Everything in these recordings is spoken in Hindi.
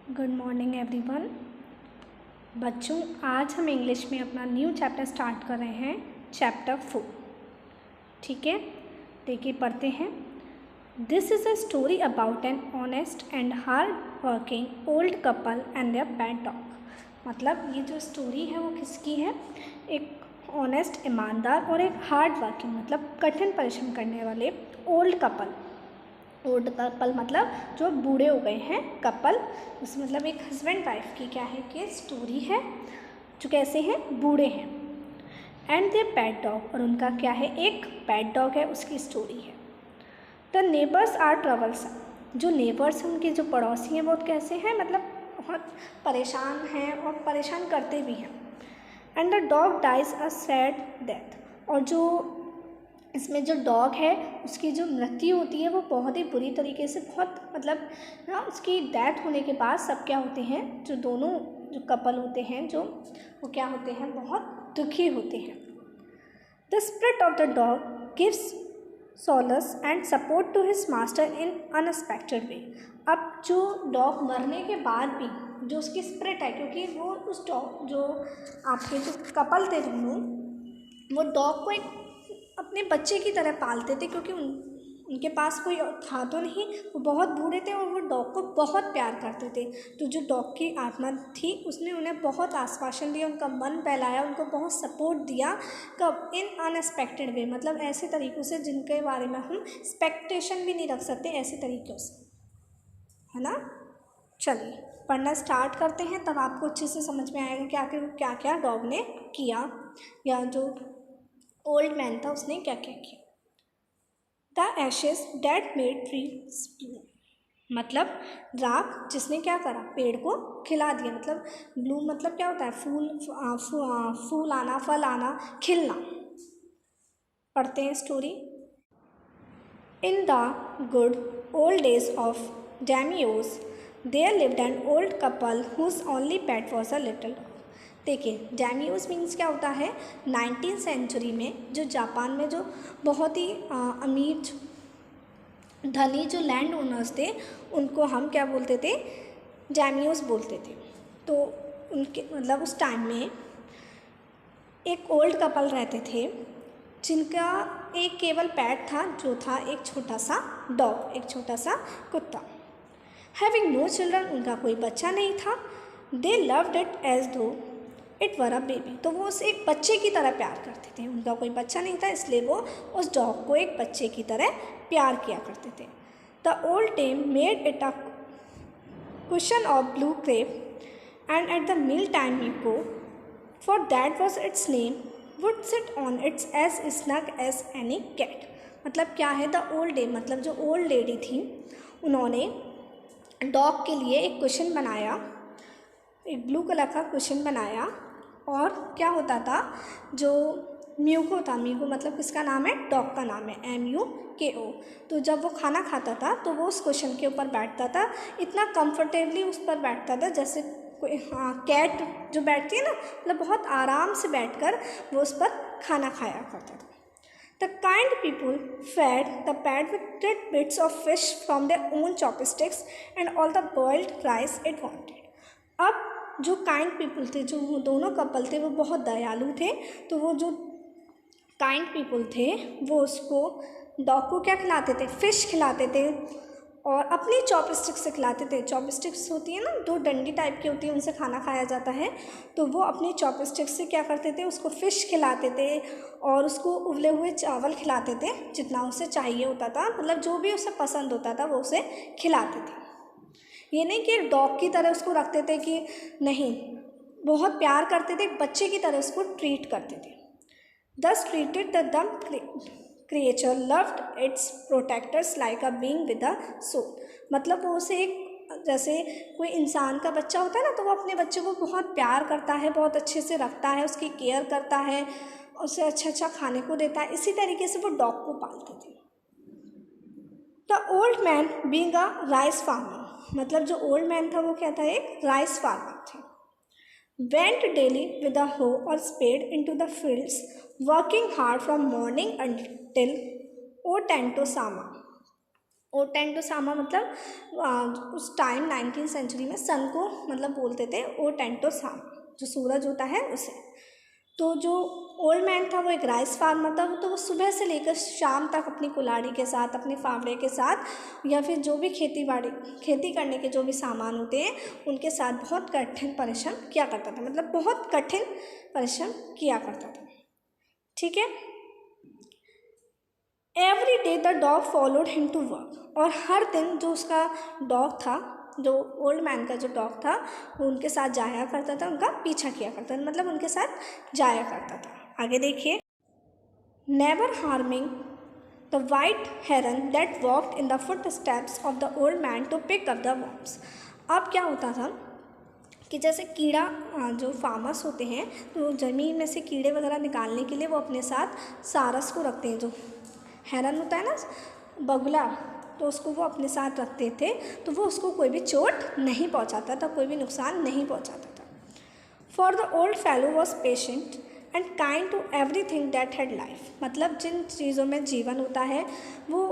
Good morning everyone. बच्चों, आज हम इंग्लिश में अपना न्यू चैप्टर स्टार्ट कर रहे हैं, चैप्टर 4। ठीक है, देखिए पढ़ते हैं। This is a story about an honest and hard working old couple and their pet dog. मतलब ये जो स्टोरी है वो किसकी है? एक ऑनेस्ट, ईमानदार और एक हार्ड वर्किंग मतलब कठिन परिश्रम करने वाले ओल्ड कपल मतलब जो बूढ़े हो गए हैं कपल, उस मतलब एक हस्बैंड वाइफ की क्या है कि स्टोरी है, जो कैसे हैं, बूढ़े हैं। एंड दे पेट डॉग, और उनका क्या है, एक पेट डॉग है, उसकी स्टोरी है। द नेबर्स आर ट्रबलसम, जो नेबर्स हैं उनके जो पड़ोसी हैं वो कैसे हैं, मतलब बहुत परेशान हैं और परेशान करते भी हैं। And the dog dies a sad death, और जो इसमें जो डॉग है उसकी जो मृत्यु होती है वो बहुत ही बुरी तरीके से, बहुत मतलब ना, उसकी डेथ होने के बाद सब क्या होते हैं, जो दोनों जो कपल होते हैं जो वो क्या होते हैं, बहुत दुखी होते हैं। The spirit of the dog gives solace and support to his master in unexpected way. अब जो डॉग मरने के बाद भी जो उसकी स्पिरिट है, क्योंकि वो उस डॉग जो आपके जो कपल थे दोनों, वो डॉग को एक अपने बच्चे की तरह पालते थे, क्योंकि उनके पास कोई था तो नहीं, वो बहुत बूढ़े थे और वो डॉग को बहुत प्यार करते थे। तो जो डॉग की आत्मा थी उसने उन्हें बहुत आश्वासन दिया, उनका मन बहलाया, उनको बहुत सपोर्ट दिया। कब? इन अनएक्सपेक्टेड वे, मतलब ऐसे तरीक़ों से जिनके बारे में हम एक्सपेक्टेशन भी नहीं रख सकते, ऐसे तरीक़ों से, है ना। चलिए पढ़ना स्टार्ट करते हैं, तब आपको अच्छे से समझ में आएगा कि क्या क्या डॉग ने किया, या जो ओल्ड मैन था उसने क्या क्या किया। The ashes that made trees bloom, मतलब राख जिसने क्या करा, पेड़ को खिला दिया। मतलब ब्लूम मतलब क्या होता है, फूल आना, फल आना, खिलना। पढ़ते हैं story. In the good old days of daimyos there lived an old couple whose only pet was a little dog. देखिए, डैमियोस मीन्स क्या होता है, 19वीं सेंचुरी में जो जापान में जो बहुत ही अमीर धनी जो लैंड ओनर्स थे उनको हम क्या बोलते थे, डैमियोस बोलते थे। तो उनके मतलब उस टाइम में एक ओल्ड कपल रहते थे जिनका एक केवल पेट था, जो था एक छोटा सा डॉग, एक छोटा सा कुत्ता। हैविंग नो चिल्ड्रन, उनका कोई बच्चा नहीं था। दे लव्ड इट एज दो इट वर अ बेबी, तो वो उसे एक बच्चे की तरह प्यार करते थे। उनका कोई बच्चा नहीं था, इसलिए वो उस डॉग को एक बच्चे की तरह प्यार किया करते थे। The old dame made it a cushion of blue crepe and at the meal time Miko, for that was its name, would sit on its as snug as any cat. मतलब क्या है, द ओल्ड डे मतलब जो ओल्ड लेडी थी, उन्होंने डॉग के लिए एक कुशन बनाया, एक ब्लू कलर का कुशन बनाया। और क्या होता था, जो म्यूको था, म्यूको मतलब किसका नाम है, डॉग का नाम है, MUKO। तो जब वो खाना खाता था तो वो उस कुशन के ऊपर बैठता था, इतना कंफर्टेबली उस पर बैठता था जैसे कोई कैट जो बैठती है ना, मतलब बहुत आराम से बैठकर वो उस पर खाना खाया करता था। The kind people fed the pet with tidbits of fish from their own chopsticks and all the boiled rice it wanted. अब जो काइंड पीपल थे, जो वो दोनों कपल थे, वो बहुत दयालु थे। तो वो जो काइंड पीपल थे वो उसको डॉग को क्या खिलाते थे, फिश खिलाते थे, और अपनी चॉपस्टिक से खिलाते थे। चॉपस्टिक्स होती है ना, दो डंडी टाइप की होती है, उनसे खाना खाया जाता है। तो वो अपनी चॉपस्टिक से क्या करते थे, उसको फ़िश खिलाते थे और उसको उबले हुए चावल खिलाते थे, जितना उसे चाहिए होता था, मतलब जो भी उसे पसंद होता था वो उसे खिलाते थे। ये नहीं कि डॉग की तरह उसको रखते थे, कि नहीं, बहुत प्यार करते थे, बच्चे की तरह उसको ट्रीट करते थे। Thus treated the dumb creature loved its protectors like a being with a soul। मतलब वो उसे एक, जैसे कोई इंसान का बच्चा होता है ना, तो वो अपने बच्चे को बहुत प्यार करता है, बहुत अच्छे से रखता है, उसकी केयर करता है, उसे अच्छा अच्छा खाने को देता है। इसी तरीके से वो डॉग को पालते थे। The old man being a rice farmer, मतलब जो ओल्ड मैन था वो क्या था, एक राइस फार्मर थे। Went daily with a hoe or spade into the fields, working hard from morning until O10 to Sama. O टेंटोसामा मतलब उस टाइम 19वीं सेंचुरी में सन को मतलब बोलते थे ओ टेंटोसामा, जो सूरज होता है उसे। तो जो ओल्ड मैन था वो एक राइस फार्मर था, तो वो सुबह से लेकर शाम तक अपनी कुल्हाड़ी के साथ, अपने फावड़े के साथ या फिर जो भी खेती करने के जो भी सामान होते हैं उनके साथ बहुत कठिन परिश्रम किया करता था, मतलब बहुत कठिन परिश्रम किया करता था। ठीक है। Every day the dog followed him to work, और हर दिन जो उसका डॉग था, जो ओल्ड मैन का जो डॉग था, वो उनके साथ जाया करता था, उनका पीछा किया करता था, मतलब उनके साथ जाया करता था। आगे देखिए, never harming the white heron that walked in the footsteps of the old man to pick up the worms. अब क्या होता था कि जैसे कीड़ा, जो फार्मर्स होते हैं तो ज़मीन में से कीड़े वगैरह निकालने के लिए वो अपने साथ सारस को रखते हैं, जो हेरन होता है ना, बगुला, तो उसको वो अपने साथ रखते थे, तो वो उसको कोई भी चोट नहीं पहुंचाता था, कोई भी नुकसान नहीं पहुंचाता था। For the old fellow was patient and kind to everything that had life, मतलब जिन चीज़ों में जीवन होता है वो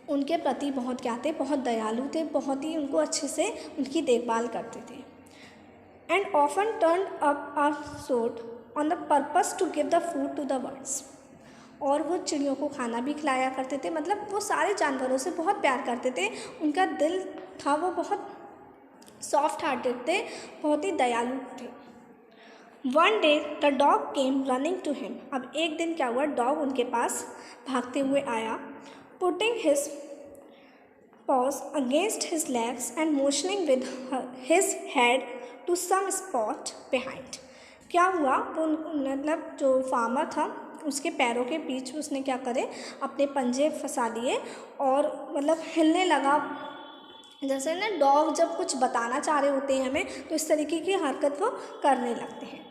उनके प्रति बहुत क्या थे, बहुत दयालु थे, बहुत ही उनको अच्छे से उनकी देखभाल करते थे। And often turn up a sod on the purpose to give the food to the birds, और वो चिड़ियों को खाना भी खिलाया करते थे, मतलब वो सारे जानवरों से बहुत प्यार करते थे, उनका दिल था वो बहुत सॉफ्ट हार्टेड थे, बहुत ही दयालु थे। One day the dog came running to him, अब एक दिन क्या हुआ, डॉग उनके पास भागते हुए आया, putting his paws against his legs and motioning with his head to some spot behind। क्या हुआ, वो मतलब जो फार्मर था उसके पैरों के बीच उसने क्या करे, अपने पंजे फंसा लिए और मतलब हिलने लगा, जैसे ना डॉग जब कुछ बताना चाह रहे होते हैं हमें तो इस तरीके की हरकत वो करने लगते हैं।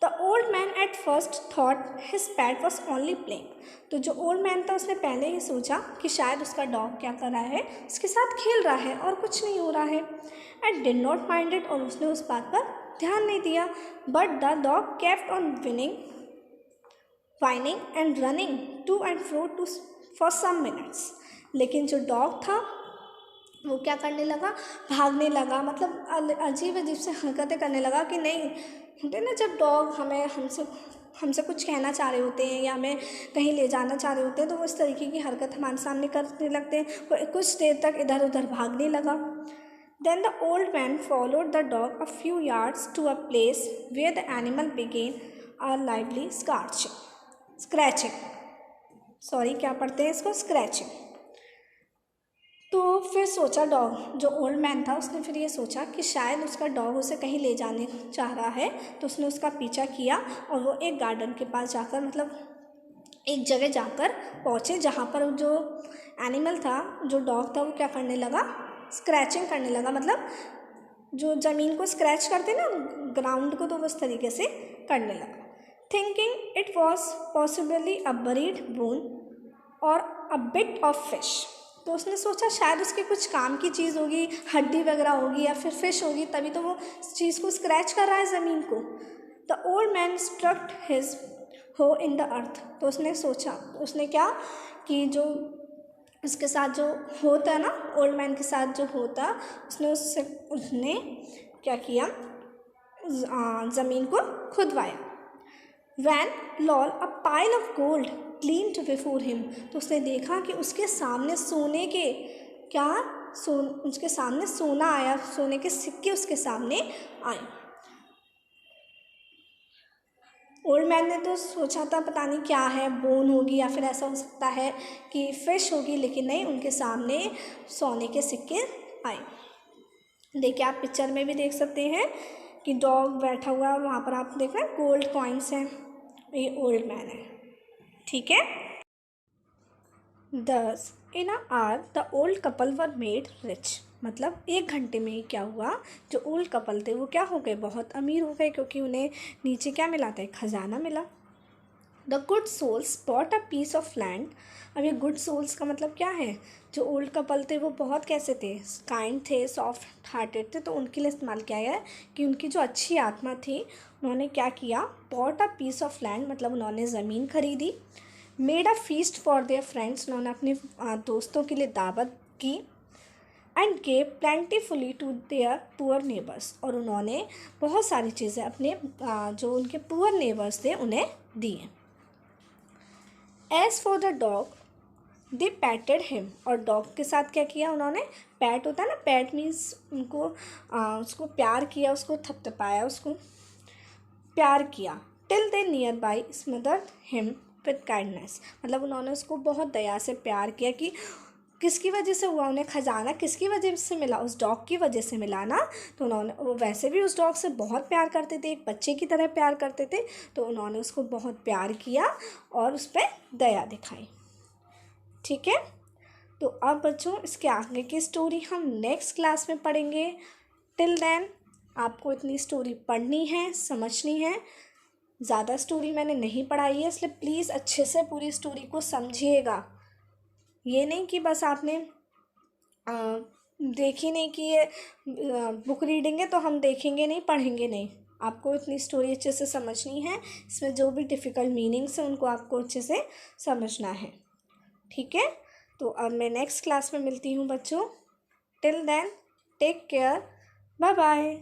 The old man at first thought his PAT was only playing, तो जो ओल्ड मैन था उसने पहले ही सोचा कि शायद उसका डॉग क्या कर रहा है, उसके साथ खेल रहा है और कुछ नहीं हो रहा है। And did not mind it, और उसने उस बात पर ध्यान नहीं दिया। But the dog kept on whining and running to and fro to for some minutes, लेकिन जो डॉग था वो क्या करने लगा, भागने लगा, मतलब अजीब अजीब से हरकतें करने लगा कि नहीं होते ना, जब डॉग हमसे कुछ कहना चाह रहे होते हैं या हमें कहीं ले जाना चाह रहे होते हैं तो वो इस तरीके की हरकत हमारे सामने करने लगते हैं, वो कुछ देर तक इधर उधर भागने लगा। Then the old man followed the dog a few yards to a place where the animal began a lively scratching, क्या पढ़ते हैं इसको, स्क्रैचिंग। तो फिर सोचा डॉग, जो ओल्ड मैन था उसने फिर ये सोचा कि शायद उसका डॉग उसे कहीं ले जाने चाह रहा है, तो उसने उसका पीछा किया और वो एक गार्डन के पास जाकर, मतलब एक जगह जाकर पहुँचे जहाँ पर जो एनिमल था, जो डॉग था, वो क्या करने लगा, स्क्रैचिंग करने लगा, मतलब जो ज़मीन को स्क्रैच करते ना ग्राउंड को, तो वो उस तरीके से करने लगा। Thinking it was possibly a buried bone और अ बिट ऑफ फिश, तो उसने सोचा शायद उसके कुछ काम की चीज़ होगी, हड्डी वगैरह होगी या फिर फिश होगी, तभी तो वो इस चीज़ को स्क्रैच कर रहा है ज़मीन को। The old man struck his hoe in the earth, तो उसने सोचा, उसने क्या कि जो उसके साथ जो होता है ना, ओल्ड मैन के साथ जो होता, उसने क्या किया, ज़मीन को खुदवाया। When lo a pile of gold gleamed before him, तो उसने देखा कि उसके सामने सोने के उसके सामने सोना आया, सोने के सिक्के उसके सामने आए। ओल्ड मैन ने तो सोचा था पता नहीं क्या है, बोन होगी या फिर ऐसा हो सकता है कि फिश होगी, लेकिन नहीं, उनके सामने सोने के सिक्के आए। देखिए आप पिक्चर में भी देख सकते हैं कि डॉग बैठा हुआ है, वहाँ पर आप देख रहे हैं गोल्ड कॉइन्स हैं, ये ओल्ड मैन है। ठीक है। Thus in a hour the old couple were made rich, मतलब एक घंटे में ही क्या हुआ, जो ओल्ड कपल थे वो क्या हो गए, बहुत अमीर हो गए, क्योंकि उन्हें नीचे क्या मिला था, खजाना मिला। The good souls bought a piece of land, अब ये गुड सोल्स का मतलब क्या है, जो ओल्ड कपल थे वो बहुत कैसे थे, काइंड थे, सॉफ्ट हार्टेड थे, तो उनके लिए इस्तेमाल किया गया है कि उनकी जो अच्छी आत्मा थी उन्होंने क्या किया, bought a piece of land, मतलब उन्होंने ज़मीन खरीदी, made a feast for their friends, उन्होंने अपने दोस्तों के लिए दावत की। And gave plentifully to their poor neighbours, और उन्होंने बहुत सारी चीज़ें अपने जो उनके पुअर नेबर्स थे उन्हें दिए। As for the dog they patted him, और डॉग के साथ क्या किया उन्होंने, पैट होता है ना, पैट मीन्स उनको उसको प्यार किया, उसको थपथपाया, उसको प्यार किया। Till they near by smothered him with kindness, मतलब उन्होंने उसको बहुत दया से प्यार किया कि किसकी वजह से हुआ, उन्हें खजाना किसकी वजह से मिला, उस डॉग की वजह से मिला ना। तो उन्होंने, वो वैसे भी उस डॉग से बहुत प्यार करते थे, एक बच्चे की तरह प्यार करते थे, तो उन्होंने उसको बहुत प्यार किया और उस पर दया दिखाई। ठीक है, तो अब बच्चों इसके आगे की स्टोरी हम नेक्स्ट क्लास में पढ़ेंगे। टिल देन आपको इतनी स्टोरी पढ़नी है, समझनी है। ज़्यादा स्टोरी मैंने नहीं पढ़ाई है, इसलिए प्लीज़ अच्छे से पूरी स्टोरी को समझिएगा। ये नहीं कि बस आपने देखी नहीं कि ये बुक रीडिंग है तो हम देखेंगे नहीं, पढ़ेंगे नहीं। आपको इतनी स्टोरी अच्छे से समझनी है, इसमें जो भी डिफ़िकल्ट मीनिंग्स हैं उनको आपको अच्छे से समझना है। ठीक है, तो अब मैं नेक्स्ट क्लास में मिलती हूँ बच्चों। Till then take care, bye bye.